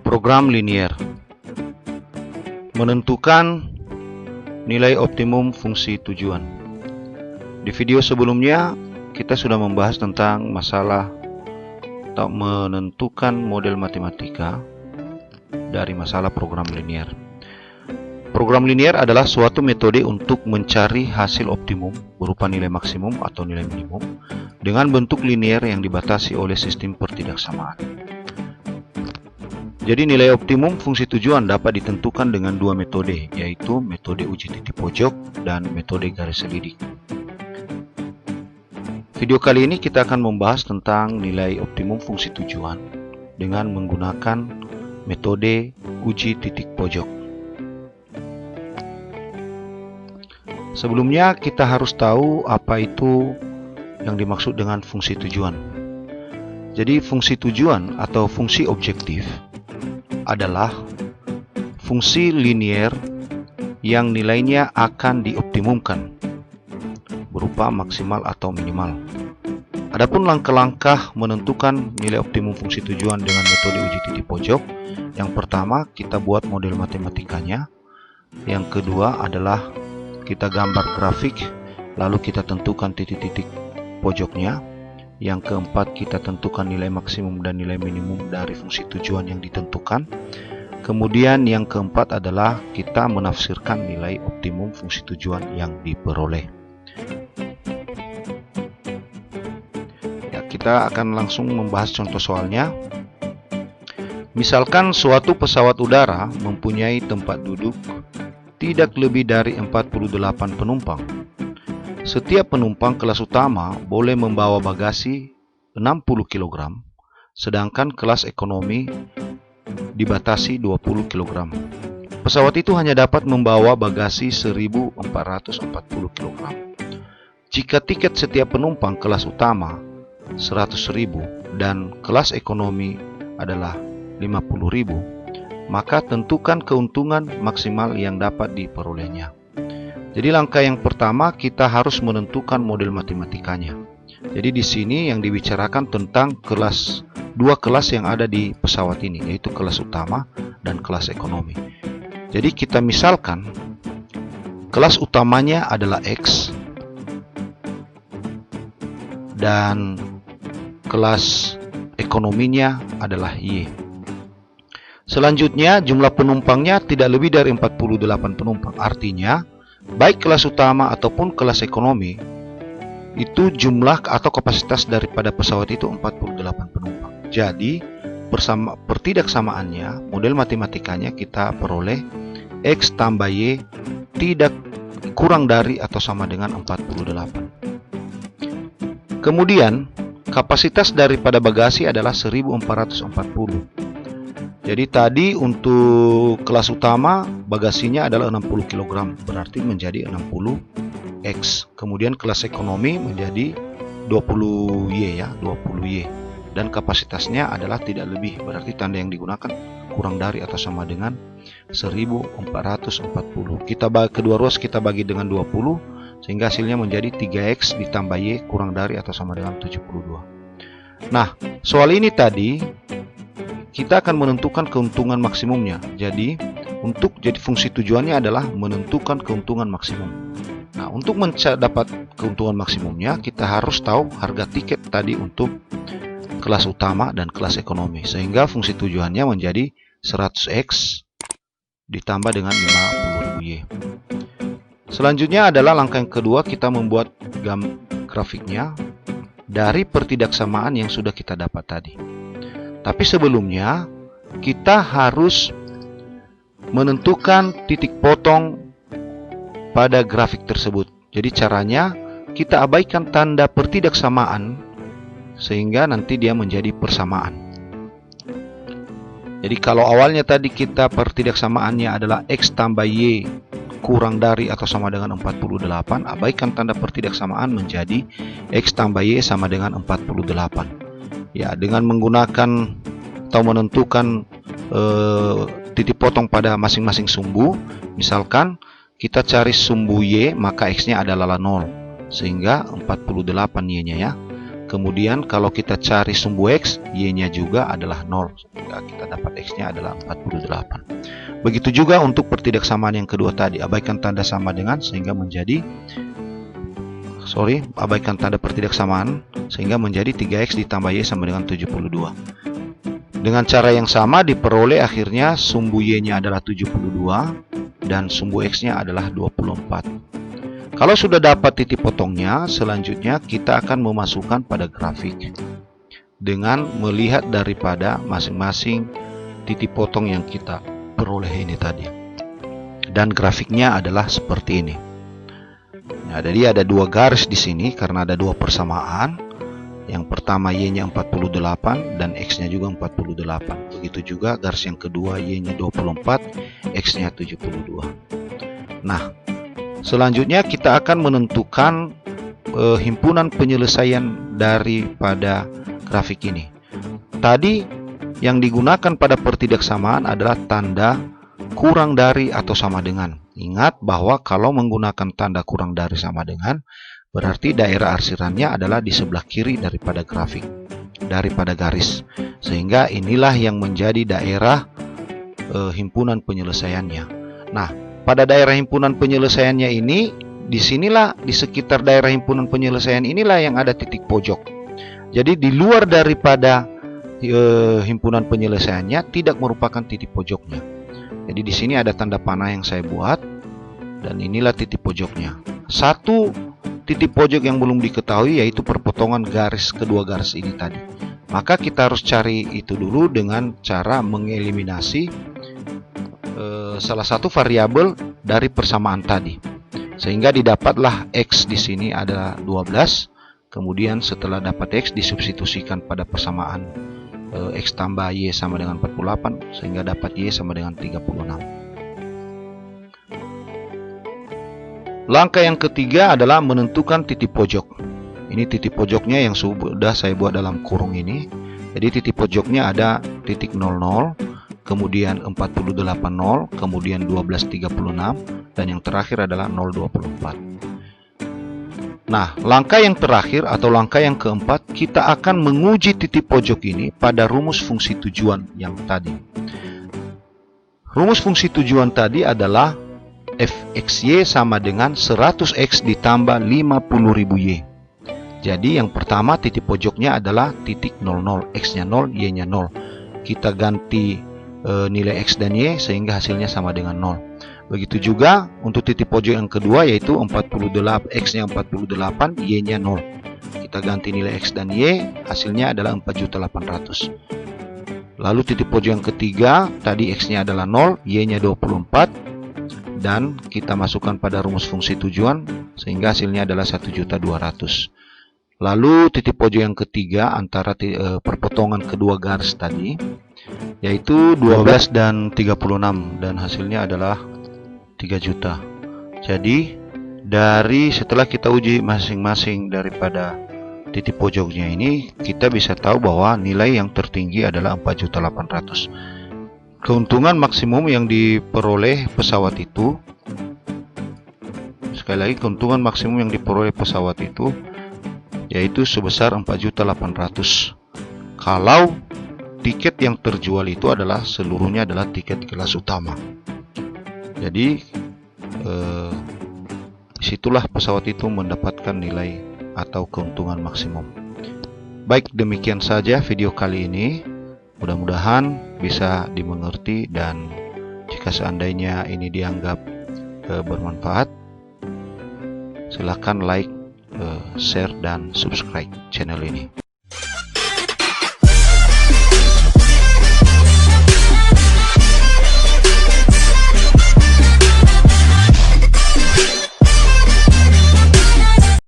Program linier menentukan nilai optimum fungsi tujuan. Di video sebelumnya kita sudah membahas tentang masalah atau menentukan model matematika dari masalah program linier. Program linier adalah suatu metode untuk mencari hasil optimum berupa nilai maksimum atau nilai minimum dengan bentuk linier yang dibatasi oleh sistem pertidaksamaan. Jadi nilai optimum fungsi tujuan dapat ditentukan dengan dua metode, yaitu metode uji titik pojok dan metode garis selidik. Video kali ini kita akan membahas tentang nilai optimum fungsi tujuan dengan menggunakan metode uji titik pojok. Sebelumnya kita harus tahu apa itu yang dimaksud dengan fungsi tujuan. Jadi fungsi tujuan atau fungsi objektif adalah fungsi linier yang nilainya akan dioptimumkan berupa maksimal atau minimal. Adapun langkah-langkah menentukan nilai optimum fungsi tujuan dengan metode uji titik pojok, yang pertama kita buat model matematikanya, yang kedua adalah kita gambar grafik, lalu kita tentukan titik-titik pojoknya. Yang keempat, kita tentukan nilai maksimum dan nilai minimum dari fungsi tujuan yang ditentukan. Kemudian yang keempat adalah kita menafsirkan nilai optimum fungsi tujuan yang diperoleh. Ya, kita akan langsung membahas contoh soalnya. Misalkan suatu pesawat udara mempunyai tempat duduk tidak lebih dari 48 penumpang. Setiap penumpang kelas utama boleh membawa bagasi 60 kg, sedangkan kelas ekonomi dibatasi 20 kg. Pesawat itu hanya dapat membawa bagasi 1440 kg. Jika tiket setiap penumpang kelas utama 100.000 dan kelas ekonomi adalah 50.000, maka tentukan keuntungan maksimal yang dapat diperolehnya. Jadi langkah yang pertama kita harus menentukan model matematikanya. Jadi di sini yang dibicarakan tentang dua kelas yang ada di pesawat ini, yaitu kelas utama dan kelas ekonomi. Jadi kita misalkan kelas utamanya adalah X dan kelas ekonominya adalah Y. Selanjutnya jumlah penumpangnya tidak lebih dari 48 penumpang. Artinya baik kelas utama ataupun kelas ekonomi itu jumlah atau kapasitas daripada pesawat itu 48 penumpang. Jadi pertidaksamaannya, model matematikanya kita peroleh X tambah Y tidak kurang dari atau sama dengan 48. Kemudian kapasitas daripada bagasi adalah 1440. Jadi tadi untuk kelas utama bagasinya adalah 60 kg, berarti menjadi 60X. Kemudian kelas ekonomi menjadi 20Y ya, 20Y. Dan kapasitasnya adalah tidak lebih, berarti tanda yang digunakan kurang dari atau sama dengan 1440. Kita bagi kedua ruas, kita bagi dengan 20 sehingga hasilnya menjadi 3X ditambah Y kurang dari atau sama dengan 72. Nah, soal ini tadi kita akan menentukan keuntungan maksimumnya. Jadi fungsi tujuannya adalah menentukan keuntungan maksimum. Nah, untuk dapat keuntungan maksimumnya, kita harus tahu harga tiket tadi untuk kelas utama dan kelas ekonomi. Sehingga fungsi tujuannya menjadi 100X ditambah dengan 50.000Y. Selanjutnya adalah langkah yang kedua, kita membuat grafiknya dari pertidaksamaan yang sudah kita dapat tadi. Tapi sebelumnya kita harus menentukan titik potong pada grafik tersebut. Jadi caranya kita abaikan tanda pertidaksamaan sehingga nanti dia menjadi persamaan. Jadi kalau awalnya tadi kita pertidaksamaannya adalah X tambah Y kurang dari atau sama dengan 48, abaikan tanda pertidaksamaan menjadi X tambah Y sama dengan 48. Ya, dengan menggunakan atau menentukan titik potong pada masing-masing sumbu. Misalkan kita cari sumbu Y, maka X-nya adalah 0, sehingga 48 Y-nya ya. Kemudian kalau kita cari sumbu X, Y-nya juga adalah 0. Sehingga kita dapat X-nya adalah 48. Begitu juga untuk pertidaksamaan yang kedua tadi. Abaikan tanda sama dengan sehingga menjadi abaikan tanda pertidaksamaan sehingga menjadi 3X ditambah Y sama dengan 72. Dengan cara yang sama diperoleh akhirnya sumbu Y-nya adalah 72 dan sumbu X-nya adalah 24. Kalau sudah dapat titik potongnya, selanjutnya kita akan memasukkan pada grafik dengan melihat daripada masing-masing titik potong yang kita peroleh ini tadi. Dan grafiknya adalah seperti ini. Nah, jadi ada dua garis di sini karena ada dua persamaan. Yang pertama Y-nya 48 dan X-nya juga 48. Begitu juga garis yang kedua Y-nya 24, X-nya 72. Nah, selanjutnya kita akan menentukan himpunan penyelesaian daripada grafik ini. Tadi yang digunakan pada pertidaksamaan adalah tanda kurang dari atau sama dengan. Ingat bahwa kalau menggunakan tanda kurang dari sama dengan, berarti daerah arsirannya adalah di sebelah kiri daripada grafik, daripada garis. Sehingga inilah yang menjadi daerah himpunan penyelesaiannya. Nah, pada daerah himpunan penyelesaiannya ini, disinilah di sekitar daerah himpunan penyelesaian inilah yang ada titik pojok. Jadi di luar daripada himpunan penyelesaiannya tidak merupakan titik pojoknya. Jadi di sini ada tanda panah yang saya buat dan inilah titik pojoknya. Satu titik pojok yang belum diketahui yaitu perpotongan garis kedua garis ini tadi. Maka kita harus cari itu dulu dengan cara mengeliminasi salah satu variabel dari persamaan tadi. Sehingga didapatlah X di sini ada 12. Kemudian setelah dapat X disubstitusikan pada persamaan X tambah Y sama dengan 48 sehingga dapat Y sama dengan 36. Langkah yang ketiga adalah menentukan titik pojok. Ini titik pojoknya yang sudah saya buat dalam kurung ini. Jadi titik pojoknya ada titik 00, kemudian 480, kemudian 1236, dan yang terakhir adalah 024. Nah, langkah yang terakhir atau langkah yang keempat, kita akan menguji titik pojok ini pada rumus fungsi tujuan yang tadi. Rumus fungsi tujuan tadi adalah fxy sama dengan 100x ditambah 50.000 y. Jadi yang pertama titik pojoknya adalah titik 00, x-nya 0, y-nya 0. Kita ganti nilai x dan y sehingga hasilnya sama dengan 0. Begitu juga untuk titik pojok yang kedua yaitu 48, x-nya 48, y-nya 0. Kita ganti nilai x dan y, hasilnya adalah 4.800.000. Lalu titik pojok yang ketiga, tadi x-nya adalah 0, y-nya 24, dan kita masukkan pada rumus fungsi tujuan sehingga hasilnya adalah 1.200.000. Lalu titik pojok yang ketiga antara perpotongan kedua garis tadi yaitu 12 dan 36 dan hasilnya adalah 3 juta. Jadi dari setelah kita uji masing-masing daripada titik pojoknya ini, kita bisa tahu bahwa nilai yang tertinggi adalah 4.800.000. Keuntungan maksimum yang diperoleh pesawat itu, sekali lagi keuntungan maksimum yang diperoleh pesawat itu yaitu sebesar 4.800.000 kalau tiket yang terjual itu adalah seluruhnya adalah tiket kelas utama. Jadi disitulah pesawat itu mendapatkan nilai atau keuntungan maksimum. Baik, demikian saja video kali ini. Mudah-mudahan bisa dimengerti dan jika seandainya ini dianggap bermanfaat, silakan like, share dan subscribe channel ini.